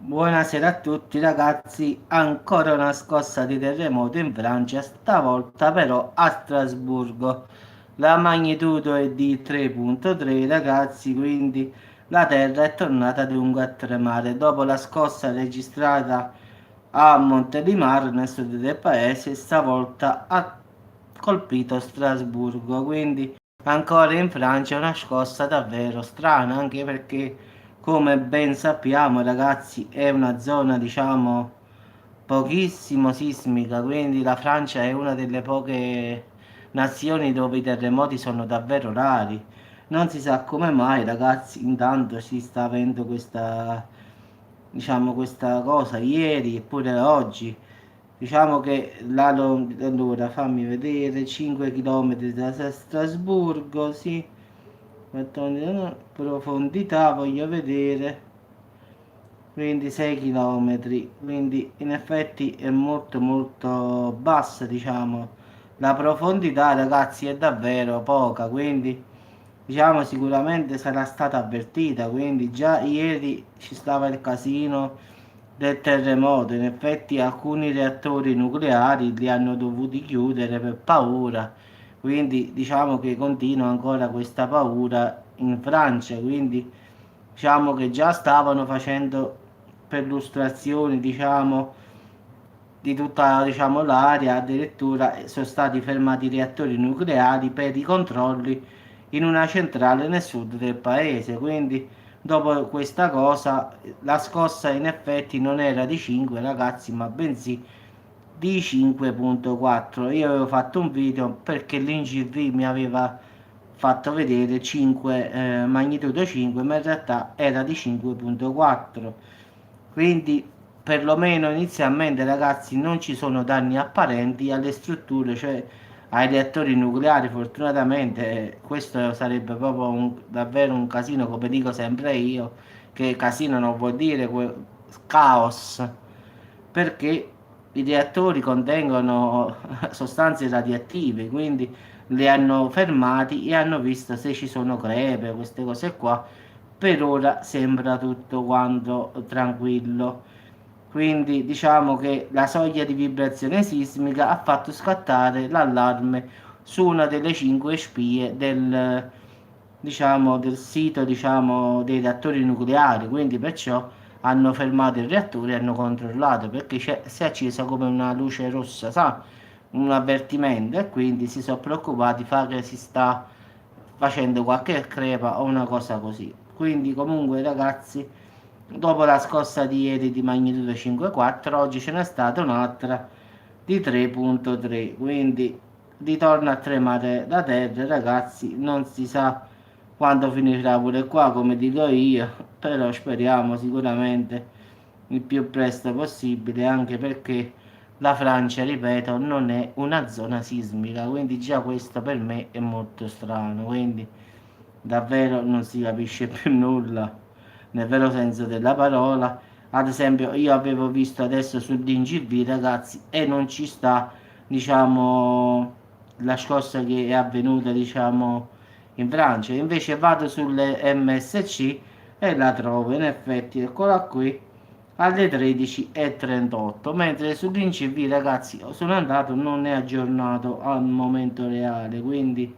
Buonasera a tutti ragazzi, ancora una scossa di terremoto in Francia, stavolta però a Strasburgo. La magnitudo è di 3,3 ragazzi, quindi la terra è tornata di lungo a tremare. Dopo la scossa registrata a Montelimar nel sud del paese, stavolta ha colpito Strasburgo, quindi ancora in Francia è una scossa davvero strana, anche perché come ben sappiamo, ragazzi, è una zona, diciamo, pochissimo sismica, quindi la Francia è una delle poche nazioni dove i terremoti sono davvero rari. Non si sa come mai, ragazzi, intanto si sta avendo questa, diciamo, questa cosa ieri eppure oggi. Diciamo che allora, fammi vedere, 5 km da Strasburgo, sì, profondità voglio vedere, quindi 6 km, quindi in effetti è molto molto bassa, diciamo. La profondità, ragazzi, è davvero poca, quindi diciamo sicuramente sarà stata avvertita, quindi già ieri ci stava il casino del terremoto. In effetti alcuni reattori nucleari li hanno dovuti chiudere per paura, quindi diciamo che continua ancora questa paura in Francia, quindi diciamo che già stavano facendo perlustrazioni, diciamo, di tutta, diciamo, l'area, addirittura sono stati fermati i reattori nucleari per i controlli in una centrale nel sud del paese. Quindi dopo questa cosa la scossa in effetti non era di 5 ragazzi, ma bensì di 5,4. Io avevo fatto un video perché l'INGV mi aveva fatto vedere 5, magnitudo 5, ma in realtà era di 5,4. Quindi perlomeno inizialmente, ragazzi, non ci sono danni apparenti alle strutture, cioè ai reattori nucleari. Fortunatamente questo sarebbe proprio davvero un casino, come dico sempre io, che casino non vuol dire caos, perché i reattori contengono sostanze radioattive, quindi li hanno fermati e hanno visto se ci sono crepe, queste cose qua. Per ora sembra tutto quanto tranquillo. Quindi diciamo che la soglia di vibrazione sismica ha fatto scattare l'allarme su una delle cinque spie diciamo, del sito, diciamo, dei reattori nucleari. Quindi perciò hanno fermato il reattore e hanno controllato perché si è accesa come una luce rossa, sa? Un avvertimento, e quindi si sono preoccupati, fa che si sta facendo qualche crepa o una cosa così. Quindi comunque ragazzi, dopo la scossa di ieri di magnitudo 5,4, oggi ce n'è stata un'altra di 3,3, quindi ritorna a tremare la terra, ragazzi. Non si sa quando finirà pure qua, come dico io, però speriamo sicuramente il più presto possibile, anche perché la Francia, ripeto, non è una zona sismica, quindi già questo per me è molto strano, quindi davvero non si capisce più nulla nel vero senso della parola. Ad esempio, io avevo visto adesso sull'INGV, ragazzi, e non ci sta, diciamo, la scossa che è avvenuta, diciamo, in Francia. Invece vado sulle MSC e la trovo, in effetti, eccola qui, alle 13:38, mentre sull'INCV, ragazzi, sono andato, non è aggiornato al momento reale, quindi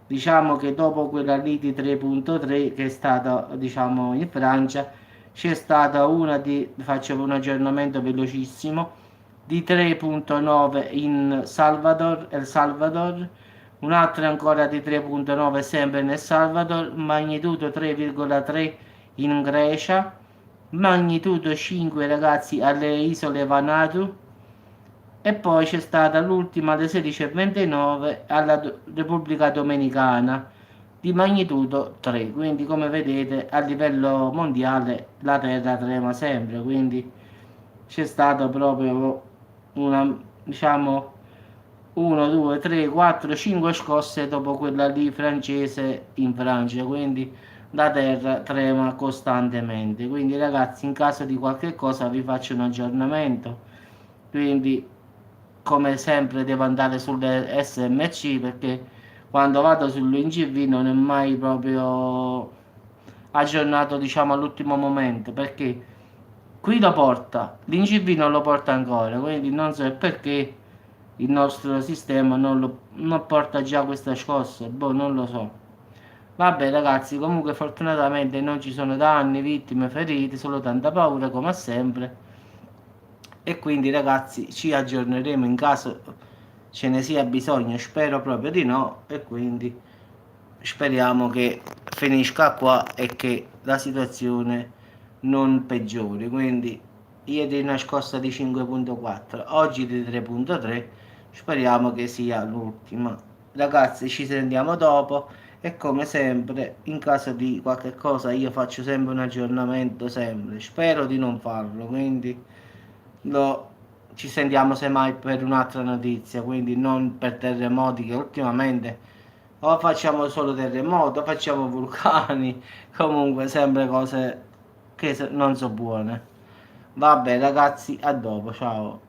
diciamo che dopo quella lì di 3,3 che è stata, diciamo, in Francia, c'è stata una di, faccio un aggiornamento velocissimo, di 3,9 in Salvador, El Salvador, un'altra ancora di 3,9 sempre nel Salvador, magnitudo 3,3 in Grecia, magnitudo 5 ragazzi alle isole Vanuatu, e poi c'è stata l'ultima alle 16:29 alla Repubblica Dominicana di magnitudo 3. Quindi come vedete a livello mondiale la Terra trema sempre, quindi c'è stato proprio una, diciamo, 1, 2, 3, 4, 5 scosse dopo quella lì francese in Francia, quindi la terra trema costantemente. Quindi ragazzi, in caso di qualche cosa vi faccio un aggiornamento, quindi come sempre devo andare sulle SMC perché quando vado sull'INGV non è mai proprio aggiornato, diciamo, all'ultimo momento, perché qui lo porta, l'INCV non lo porta ancora, quindi non so perché il nostro sistema non porta già questa scossa, boh, non lo so. Vabbè ragazzi, comunque fortunatamente non ci sono danni, vittime, feriti, solo tanta paura come sempre. E quindi ragazzi ci aggiorneremo in caso ce ne sia bisogno, spero proprio di no, e quindi speriamo che finisca qua e che la situazione non peggiori. Quindi ieri una scossa di 5.4, oggi di 3.3, speriamo che sia l'ultima. Ragazzi, ci sentiamo dopo e come sempre in caso di qualche cosa io faccio sempre un aggiornamento, sempre spero di non farlo, quindi lo, ci sentiamo semmai per un'altra notizia, quindi non per terremoti che ultimamente o facciamo solo terremoti o facciamo vulcani, comunque sempre cose che non so buone. Vabbè ragazzi, a dopo, ciao.